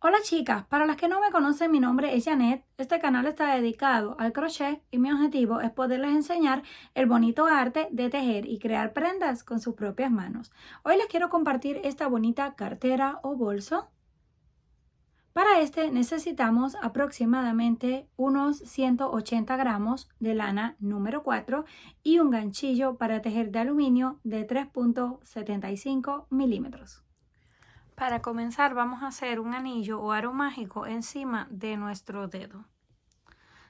Hola chicas, para las que no me conocen, mi nombre es Janet. Este canal está dedicado al crochet y mi objetivo es poderles enseñar el bonito arte de tejer y crear prendas con sus propias manos. Hoy les quiero compartir esta bonita cartera o bolso. Para este necesitamos aproximadamente unos 180 gramos de lana número 4 y un ganchillo para tejer de aluminio de 3.75 milímetros. Para comenzar vamos a hacer un anillo o aro mágico encima de nuestro dedo.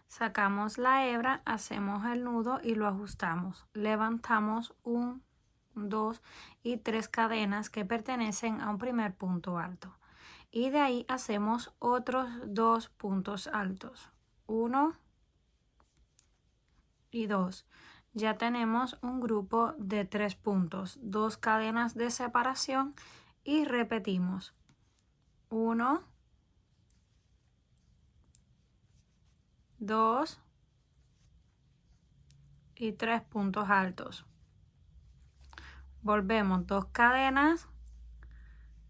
Sacamos la hebra, hacemos el nudo y lo ajustamos. Levantamos 1, 2 y 3 cadenas que pertenecen a un primer punto alto. Y de ahí hacemos otros 2 puntos altos. 1 y 2. Ya tenemos un grupo de 3 puntos, 2 cadenas de separación y repetimos. 1, 2 y 3 puntos altos. Volvemos 2 cadenas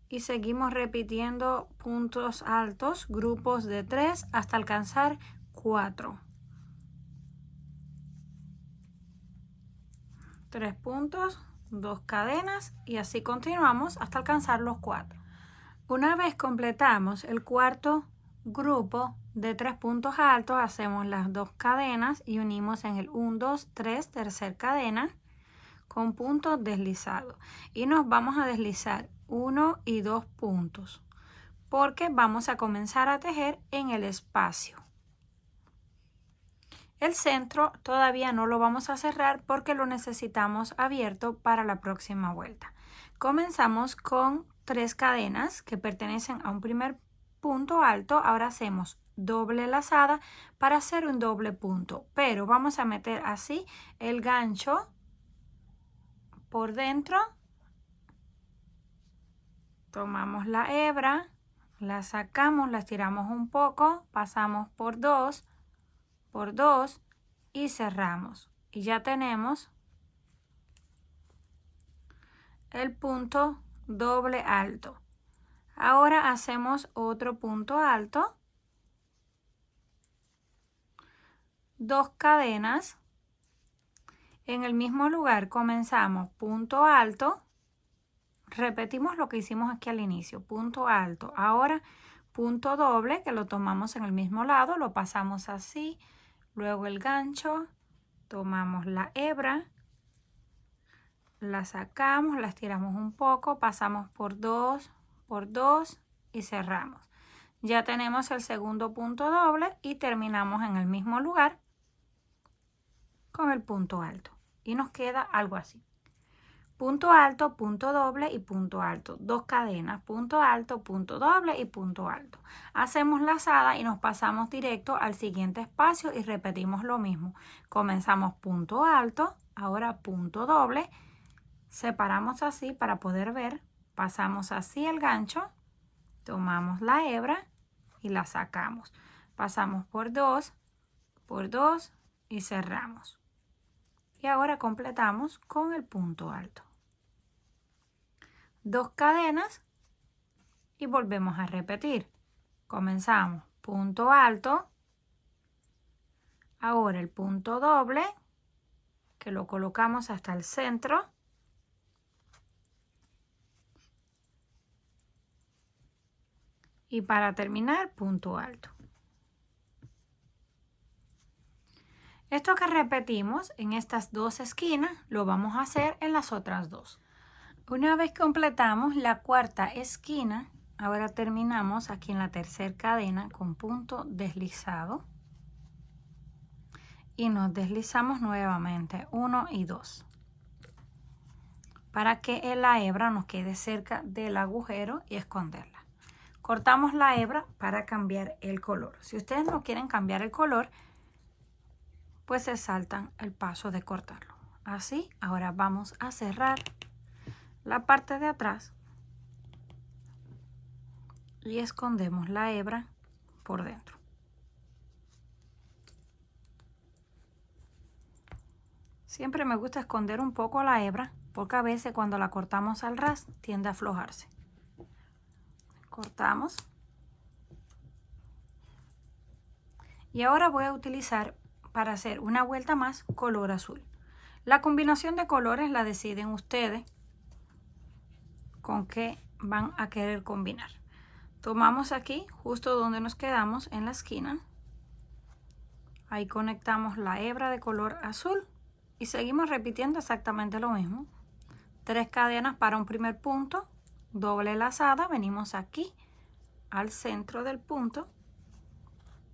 y seguimos repitiendo puntos altos, grupos de 3 hasta alcanzar 4. 3 puntos, 2 cadenas y así continuamos hasta alcanzar los 4. Una vez completamos el cuarto grupo de 3 puntos altos, hacemos las 2 cadenas y unimos en el 1, 2, 3, tercer cadena con punto deslizado. Y nos vamos a deslizar 1 y 2 puntos porque vamos a comenzar a tejer en el espacio. El centro todavía no lo vamos a cerrar porque lo necesitamos abierto para la próxima vuelta. Comenzamos con 3 cadenas que pertenecen a un primer punto alto. Ahora hacemos doble lazada para hacer un doble punto, pero vamos a meter así el gancho por dentro. Tomamos la hebra, la sacamos, la estiramos un poco, pasamos por 2 y cerramos. Y ya tenemos el punto doble alto. Ahora hacemos otro punto alto, 2 cadenas. En el mismo lugar comenzamos punto alto, repetimos lo que hicimos aquí al inicio, punto alto. Ahora punto doble que lo tomamos en el mismo lado, lo pasamos así, luego el gancho, tomamos la hebra, la sacamos, la estiramos un poco, pasamos por 2 y cerramos. Ya tenemos el segundo punto doble y terminamos en el mismo lugar con el punto alto. Y nos queda algo así. Punto alto, punto doble y punto alto. 2 cadenas, punto alto, punto doble y punto alto. Hacemos lazada y nos pasamos directo al siguiente espacio y repetimos lo mismo. Comenzamos punto alto, ahora punto doble. Separamos así para poder ver. Pasamos así el gancho. Tomamos la hebra y la sacamos. Pasamos por 2 y cerramos. Y ahora completamos con el punto alto. 2 cadenas y volvemos a repetir. Comenzamos punto alto. Ahora el punto doble, que lo colocamos hasta el centro. Y para terminar, punto alto. Esto que repetimos en estas 2 esquinas, lo vamos a hacer en las otras 2. Una vez completamos la cuarta esquina, ahora terminamos aquí en la tercera cadena con punto deslizado. Y nos deslizamos nuevamente 1 y 2. Para que la hebra nos quede cerca del agujero y esconderla. Cortamos la hebra para cambiar el color. Si ustedes no quieren cambiar el color, pues se saltan el paso de cortarlo. Así, ahora vamos a cerrar la parte de atrás y escondemos la hebra por dentro. Siempre me gusta esconder un poco la hebra porque a veces cuando la cortamos al ras tiende a aflojarse. Cortamos Y ahora voy a utilizar para hacer una vuelta más color azul. La combinación de colores la deciden ustedes con qué van a querer combinar. Tomamos aquí justo donde nos quedamos en la esquina. Ahí conectamos la hebra de color azul y seguimos repitiendo exactamente lo mismo. 3 cadenas para un primer punto, doble lazada, venimos aquí al centro del punto,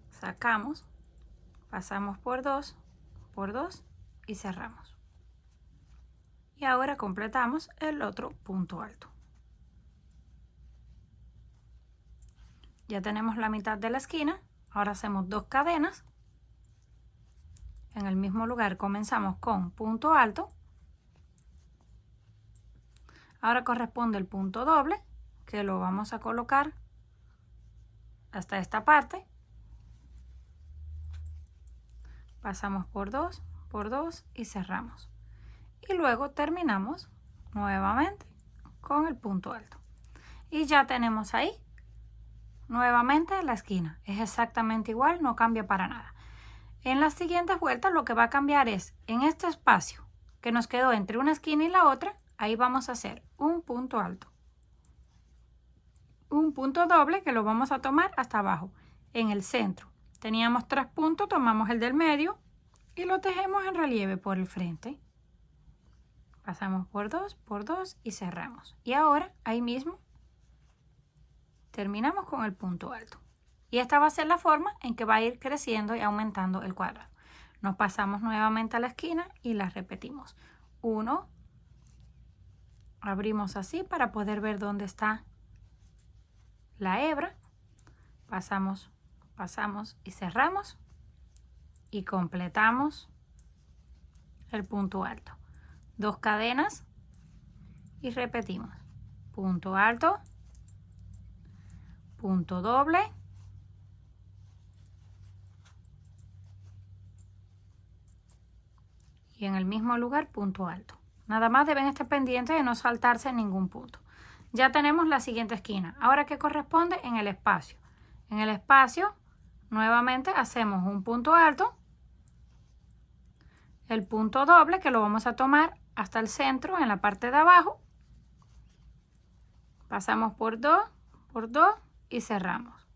sacamos, pasamos por 2 y cerramos. Y ahora completamos el otro punto alto. Ya tenemos la mitad de la esquina. Ahora hacemos 2 cadenas. En el mismo lugar comenzamos con punto alto. Ahora corresponde el punto doble, que lo vamos a colocar hasta esta parte. Pasamos por 2 y cerramos. Y luego terminamos nuevamente con el punto alto. Y ya tenemos ahí nuevamente la esquina. Es exactamente igual, no cambia para nada. En las siguientes vueltas lo que va a cambiar es en este espacio que nos quedó entre una esquina y la otra, ahí vamos a hacer un punto alto. Un punto doble que lo vamos a tomar hasta abajo, en el centro. Teníamos 3 puntos, tomamos el del medio y lo tejemos en relieve por el frente. Pasamos por 2 y cerramos. Y ahora ahí mismo terminamos con el punto alto. Y esta va a ser la forma en que va a ir creciendo y aumentando el cuadrado. Nos pasamos nuevamente a la esquina y la repetimos. 1, abrimos así para poder ver dónde está la hebra. Pasamos y cerramos. Y completamos el punto alto. 2 cadenas y repetimos. Punto alto, punto doble, y en el mismo lugar punto alto. Nada más deben estar pendientes de no saltarse en ningún punto. Ya tenemos la siguiente esquina. Ahora, ¿qué corresponde? En el espacio. En el espacio nuevamente hacemos un punto alto, el punto doble que lo vamos a tomar hasta el centro en la parte de abajo. Pasamos por 2 y cerramos.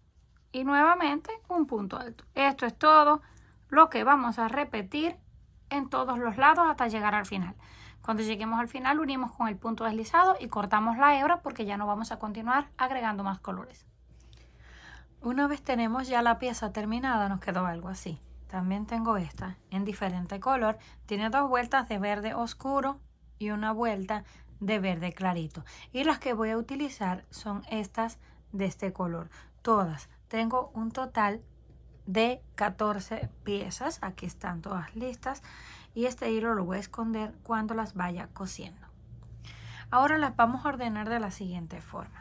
Y nuevamente un punto alto. Esto es todo lo que vamos a repetir en todos los lados hasta llegar al final. Cuando lleguemos al final unimos con el punto deslizado y cortamos la hebra porque ya no vamos a continuar agregando más colores. Una vez tenemos ya la pieza terminada, nos quedó algo así. También tengo esta en diferente color. Tiene 2 vueltas de verde oscuro y una vuelta de verde clarito. Y las que voy a utilizar son estas de este color. Todas. Tengo un total de 14 piezas. Aquí están todas listas. Y este hilo lo voy a esconder cuando las vaya cosiendo. Ahora las vamos a ordenar de la siguiente forma.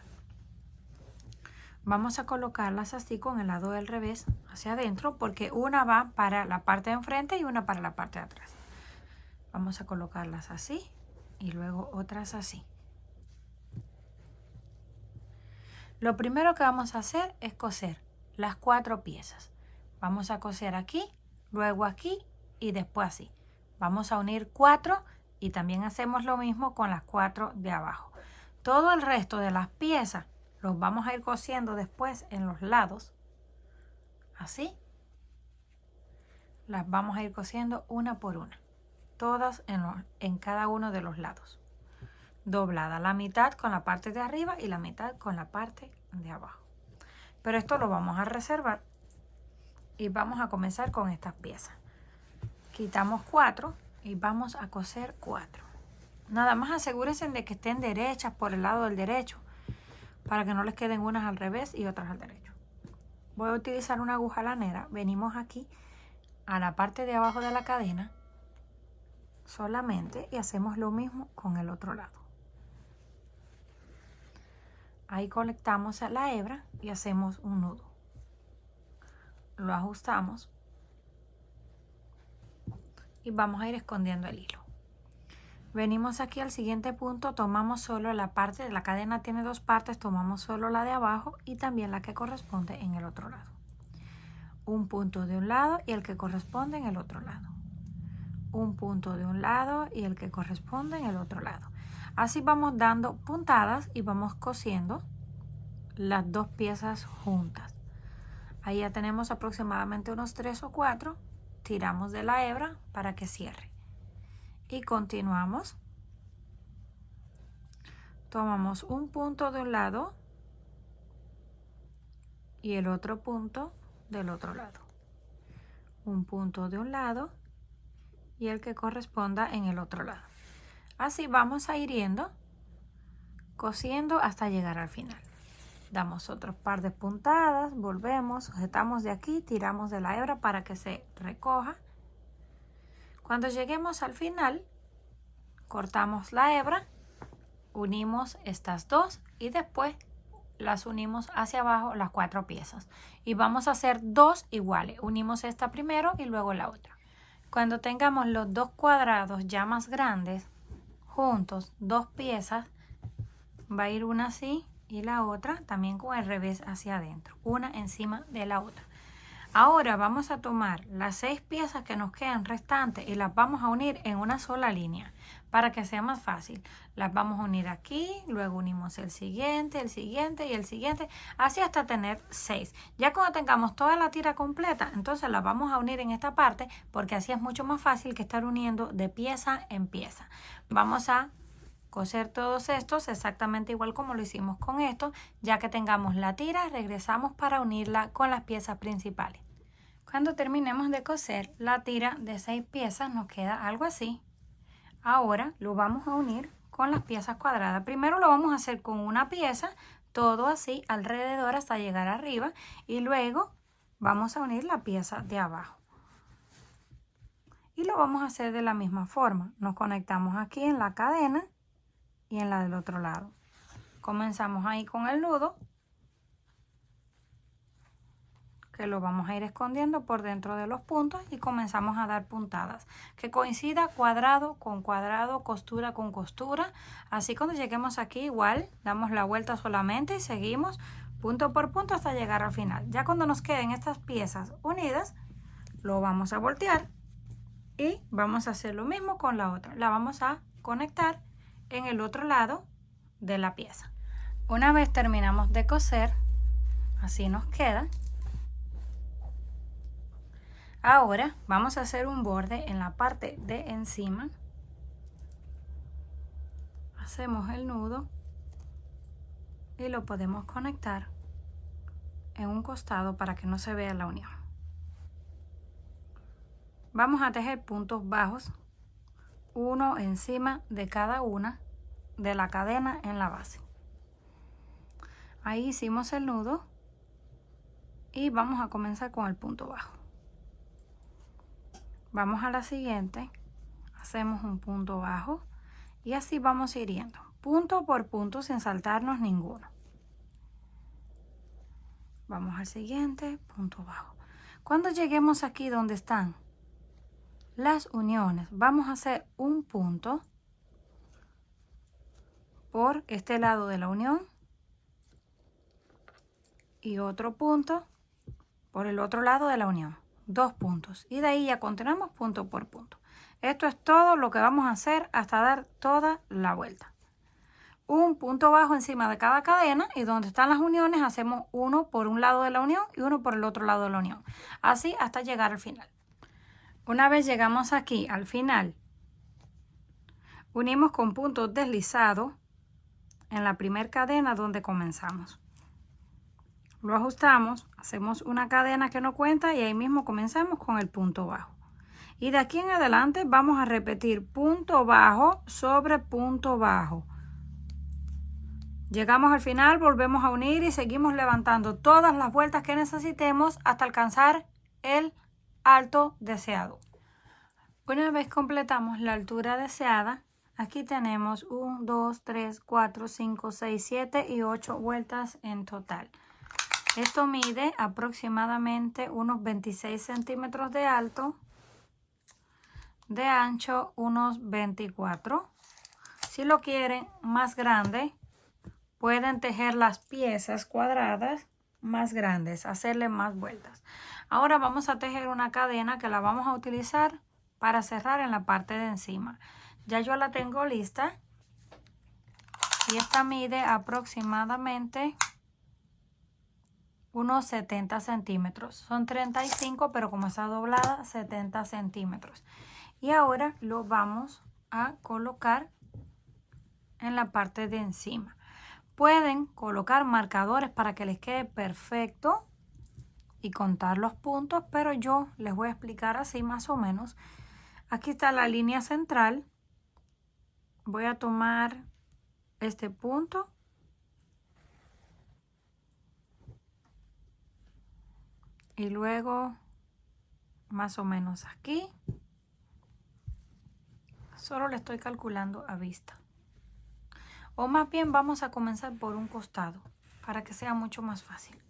Vamos a colocarlas así con el lado del revés hacia adentro porque una va para la parte de enfrente y una para la parte de atrás. Vamos a colocarlas así y luego otras así. Lo primero que vamos a hacer es coser las 4 piezas. Vamos a coser aquí, luego aquí y después así. Vamos a unir 4 y también hacemos lo mismo con las 4 de abajo. Todo el resto de las piezas los vamos a ir cosiendo después en los lados, así. Las vamos a ir cosiendo una por una, todas en cada uno de los lados. Doblada, la mitad con la parte de arriba y la mitad con la parte de abajo. Pero esto lo vamos a reservar y vamos a comenzar con estas piezas. Quitamos 4 y vamos a coser 4. Nada más asegúrense de que estén derechas por el lado del derecho, para que no les queden unas al revés y otras al derecho. Voy a utilizar una aguja lanera. Venimos aquí a la parte de abajo de la cadena solamente y hacemos lo mismo con el otro lado. Ahí conectamos a la hebra y hacemos un nudo. Lo ajustamos y vamos a ir escondiendo el hilo. Venimos aquí al siguiente punto, tomamos solo la parte de la cadena, tiene 2 partes, tomamos solo la de abajo y también la que corresponde en el otro lado. un punto de un lado y el que corresponde en el otro lado, un punto de un lado y el que corresponde en el otro lado. Así vamos dando puntadas y vamos cosiendo las dos piezas juntas. Ahí ya tenemos aproximadamente unos 3 o 4. Tiramos de la hebra para que cierre y continuamos. Tomamos un punto de un lado y el otro punto del otro lado, un punto de un lado y el que corresponda en el otro lado. Así vamos a ir yendo, cosiendo hasta llegar al final. Damos otro par de puntadas, volvemos, sujetamos de aquí, tiramos de la hebra para que se recoja. Cuando lleguemos al final, cortamos la hebra, unimos estas dos y después las unimos hacia abajo las 4 piezas. Y vamos a hacer 2 iguales. Unimos esta primero y luego la otra. Cuando tengamos los 2 cuadrados ya más grandes, juntos, 2 piezas, va a ir una así y la otra también con el revés hacia adentro, una encima de la otra. Ahora vamos a tomar las 6 piezas que nos quedan restantes y las vamos a unir en una sola línea para que sea más fácil. Las vamos a unir aquí, luego unimos el siguiente y el siguiente, así hasta tener 6. Ya cuando tengamos toda la tira completa, entonces las vamos a unir en esta parte porque así es mucho más fácil que estar uniendo de pieza en pieza. Vamos a coser todos estos exactamente igual como lo hicimos con esto. Ya que tengamos la tira, regresamos para unirla con las piezas principales. Cuando terminemos de coser la tira de 6 piezas nos queda algo así. Ahora lo vamos a unir con las piezas cuadradas. Primero lo vamos a hacer con una pieza, todo así alrededor hasta llegar arriba, y luego vamos a unir la pieza de abajo. Y lo vamos a hacer de la misma forma. Nos conectamos aquí en la cadena y en la del otro lado. Comenzamos ahí con el nudo, que lo vamos a ir escondiendo por dentro de los puntos, y comenzamos a dar puntadas. Que coincida cuadrado con cuadrado, costura con costura. Así cuando lleguemos aquí igual, damos la vuelta solamente y seguimos punto por punto hasta llegar al final. Ya cuando nos queden estas piezas unidas, lo vamos a voltear y vamos a hacer lo mismo con la otra. La vamos a conectar en el otro lado de la pieza. Una vez terminamos de coser, así nos queda. Ahora vamos a hacer un borde en la parte de encima. Hacemos el nudo y lo podemos conectar en un costado para que no se vea la unión. Vamos a tejer puntos bajos, uno encima de cada una de la cadena en la base. Ahí hicimos el nudo y vamos a comenzar con el punto bajo. Vamos a la siguiente, hacemos un punto bajo y así vamos hiriendo punto por punto sin saltarnos ninguno. Vamos al siguiente, punto bajo. Cuando lleguemos aquí donde están las uniones, vamos a hacer un punto por este lado de la unión y otro punto por el otro lado de la unión. 2 puntos, y de ahí ya continuamos punto por punto. Esto es todo lo que vamos a hacer hasta dar toda la vuelta. Un punto bajo encima de cada cadena, y donde están las uniones hacemos uno por un lado de la unión y uno por el otro lado de la unión, así hasta llegar al final. Una vez llegamos aquí al final, unimos con puntos deslizados en la primera cadena donde comenzamos. Lo ajustamos, hacemos una cadena que no cuenta y ahí mismo comenzamos con el punto bajo. Y de aquí en adelante vamos a repetir punto bajo sobre punto bajo. Llegamos al final, volvemos a unir y seguimos levantando todas las vueltas que necesitemos hasta alcanzar el alto deseado. Una vez completamos la altura deseada, aquí tenemos 1, 2, 3, 4, 5, 6, 7 y 8 vueltas en total. Esto mide aproximadamente unos 26 centímetros de alto, de ancho unos 24. Si lo quieren más grande, pueden tejer las piezas cuadradas más grandes, hacerle más vueltas. Ahora vamos a tejer una cadena que la vamos a utilizar para cerrar en la parte de encima. Ya yo la tengo lista y esta mide aproximadamente unos 70 centímetros. Son 35, pero como está doblada, 70 centímetros. Y ahora lo vamos a colocar en la parte de encima. Pueden colocar marcadores para que les quede perfecto y contar los puntos, pero yo les voy a explicar así más o menos. Aquí está la línea central. Voy a tomar este punto y luego más o menos aquí. Solo le estoy calculando a vista. O más bien vamos a comenzar por un costado para que sea mucho más fácil.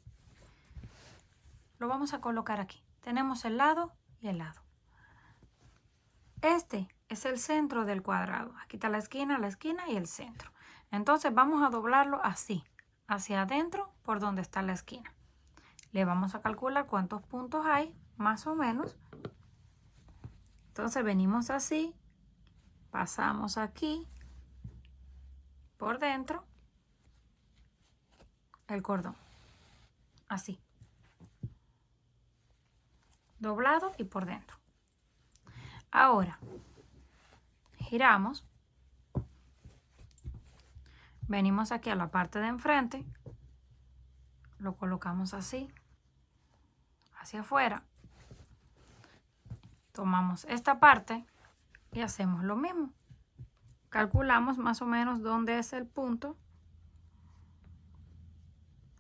Lo vamos a colocar aquí. Tenemos el lado y el lado. Este es el centro del cuadrado. Aquí está la esquina y el centro. Entonces vamos a doblarlo así, hacia adentro por donde está la esquina. Le vamos a calcular cuántos puntos hay, más o menos. Entonces venimos así, pasamos aquí, por dentro, el cordón. Así. Doblado y por dentro. Ahora, giramos. Venimos aquí a la parte de enfrente. Lo colocamos así, hacia afuera. Tomamos esta parte y hacemos lo mismo. Calculamos más o menos dónde es el punto.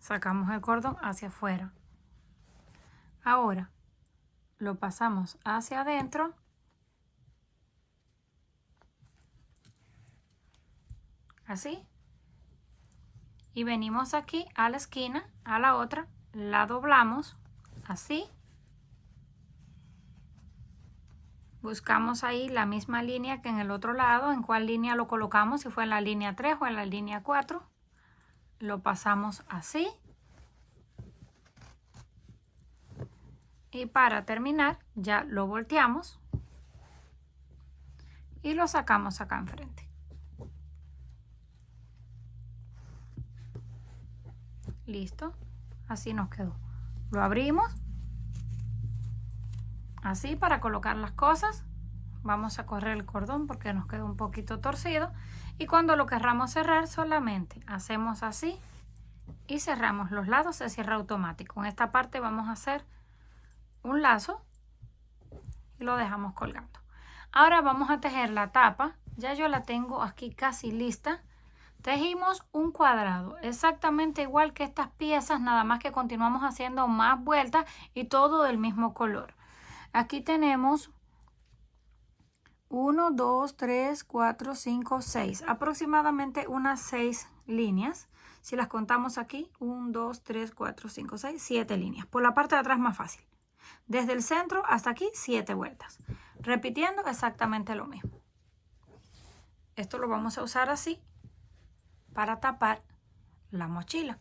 Sacamos el cordón hacia afuera. Ahora lo pasamos hacia adentro. Así. Y venimos aquí a la esquina, a la otra, la doblamos así. Buscamos ahí la misma línea que en el otro lado, en cuál línea lo colocamos, si fue en la línea 3 o en la línea 4. Lo pasamos así. Y para terminar, ya lo volteamos y lo sacamos acá enfrente. Listo, así nos quedó. Lo abrimos, así para colocar las cosas. Vamos a correr el cordón porque nos quedó un poquito torcido. Y cuando lo querramos cerrar, solamente hacemos así y cerramos los lados, se cierra automático. En esta parte vamos a hacer un lazo y lo dejamos colgando. Ahora vamos a tejer la tapa. Ya yo la tengo aquí casi lista. Tejimos un cuadrado, exactamente igual que estas piezas, nada más que continuamos haciendo más vueltas y todo del mismo color. Aquí tenemos 1, 2, 3, 4, 5, 6, aproximadamente unas 6 líneas. Si las contamos aquí, 1, 2, 3, 4, 5, 6, 7 líneas. Por la parte de atrás más fácil. Desde el centro hasta aquí, 7 vueltas. Repitiendo exactamente lo mismo. Esto lo vamos a usar así para tapar la mochila.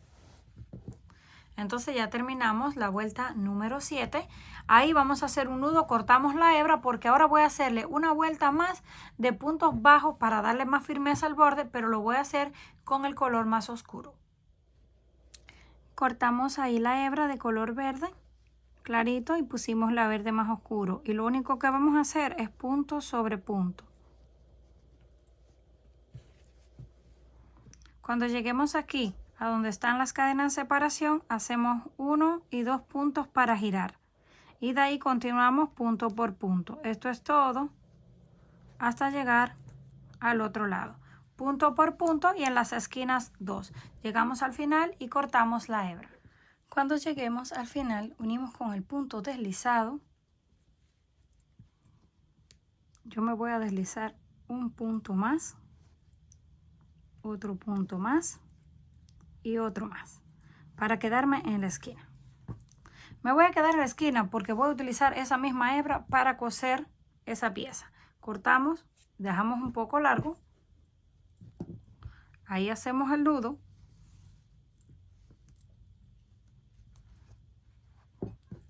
Entonces ya terminamos la vuelta número 7. Ahí vamos a hacer un nudo, cortamos la hebra porque ahora voy a hacerle una vuelta más de puntos bajos para darle más firmeza al borde, pero lo voy a hacer con el color más oscuro. Cortamos ahí la hebra de color verde clarito y pusimos la verde más oscuro. Y lo único que vamos a hacer es punto sobre punto. Cuando lleguemos aquí a donde están las cadenas de separación, hacemos 1 y 2 puntos para girar. Y de ahí continuamos punto por punto. Esto es todo hasta llegar al otro lado. Punto por punto y en las esquinas 2. Llegamos al final y cortamos la hebra. Cuando lleguemos al final, unimos con el punto deslizado. Yo me voy a deslizar un punto más. Otro punto más y otro más para quedarme en la esquina. Me voy a quedar en la esquina porque voy a utilizar esa misma hebra para coser esa pieza. Cortamos, dejamos un poco largo, ahí hacemos el nudo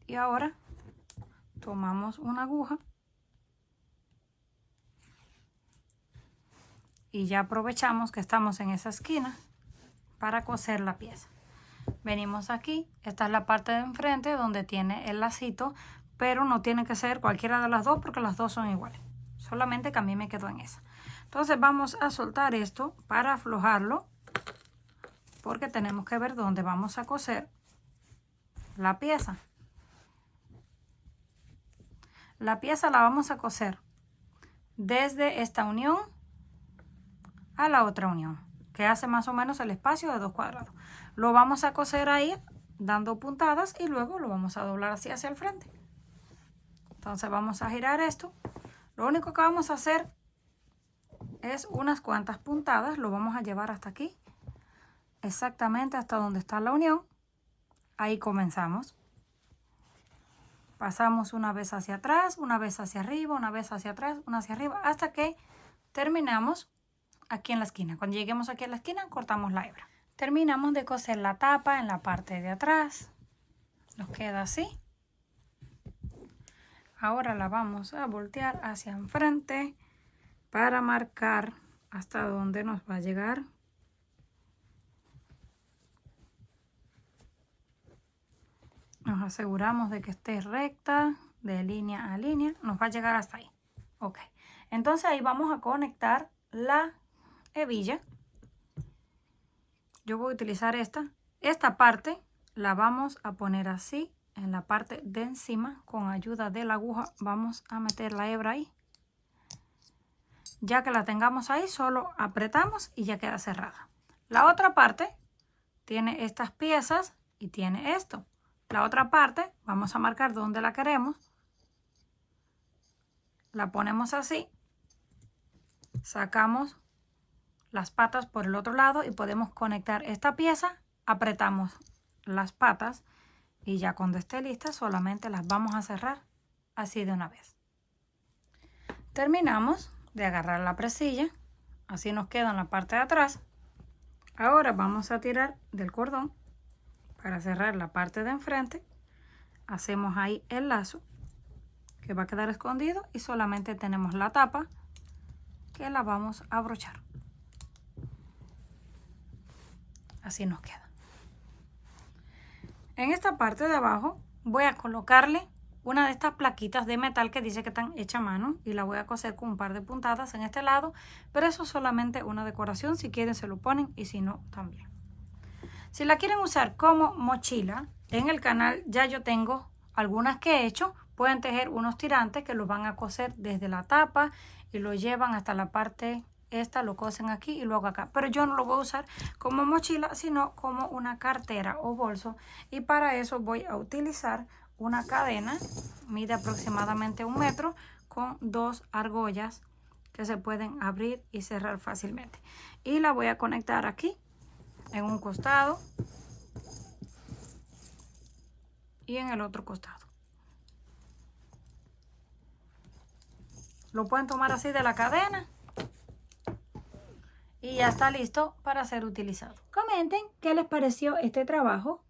y ahora tomamos una aguja y ya aprovechamos que estamos en esa esquina para coser la pieza. Venimos aquí, esta es la parte de enfrente donde tiene el lacito, pero no tiene que ser cualquiera de las dos porque las dos son iguales. Solamente que a mí me quedó en esa. Entonces vamos a soltar esto para aflojarlo, porque tenemos que ver dónde vamos a coser la pieza. La pieza la vamos a coser desde esta unión a la otra unión, que hace más o menos el espacio de 2 cuadrados. Lo vamos a coser ahí dando puntadas y luego lo vamos a doblar así hacia el frente. Entonces vamos a girar esto. Lo único que vamos a hacer es unas cuantas puntadas. Lo vamos a llevar hasta aquí, exactamente hasta donde está la unión. Ahí comenzamos. Pasamos una vez hacia atrás, una vez hacia arriba, una vez hacia atrás, una hacia arriba, hasta que terminamos aquí en la esquina. Cuando lleguemos aquí a la esquina, cortamos la hebra. Terminamos de coser la tapa en la parte de atrás. Nos queda así. Ahora la vamos a voltear hacia enfrente para marcar hasta dónde nos va a llegar. Nos aseguramos de que esté recta, de línea a línea. Nos va a llegar hasta ahí. Ok. Entonces ahí vamos a conectar la hebilla. Yo voy a utilizar esta. Esta parte la vamos a poner así en la parte de encima. Con ayuda de la aguja vamos a meter la hebra ahí. Ya que la tengamos ahí, solo apretamos y ya queda cerrada. La otra parte tiene estas piezas y tiene esto. La otra parte vamos a marcar dónde la queremos. La ponemos así. Sacamos las patas por el otro lado y podemos conectar esta pieza. Apretamos las patas y ya cuando esté lista solamente las vamos a cerrar así de una vez. Terminamos de agarrar la presilla. Así nos queda en la parte de atrás. Ahora vamos a tirar del cordón para cerrar la parte de enfrente. Hacemos ahí el lazo que va a quedar escondido y solamente tenemos la tapa que la vamos a abrochar. Así nos queda. En esta parte de abajo voy a colocarle una de estas plaquitas de metal que dice que están hechas a mano y la voy a coser con un par de puntadas en este lado, pero eso es solamente una decoración. Si quieren se lo ponen y si no también. Si la quieren usar como mochila, en el canal ya yo tengo algunas que he hecho. Pueden tejer unos tirantes que los van a coser desde la tapa y lo llevan hasta la parte esta, lo cosen aquí y luego acá. Pero yo no lo voy a usar como mochila, sino como una cartera o bolso. Y para eso voy a utilizar una cadena, mide aproximadamente 1 metro, con 2 argollas que se pueden abrir y cerrar fácilmente. Y la voy a conectar aquí en un costado y en el otro costado. Lo pueden tomar así de la cadena y ya está listo para ser utilizado. Comenten qué les pareció este trabajo.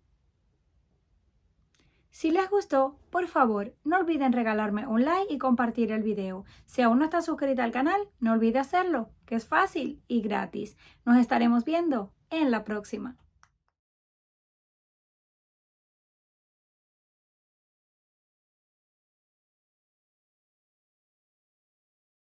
Si les gustó, por favor, no olviden regalarme un like y compartir el video. Si aún no estás suscrita al canal, no olvides hacerlo, que es fácil y gratis. Nos estaremos viendo en la próxima.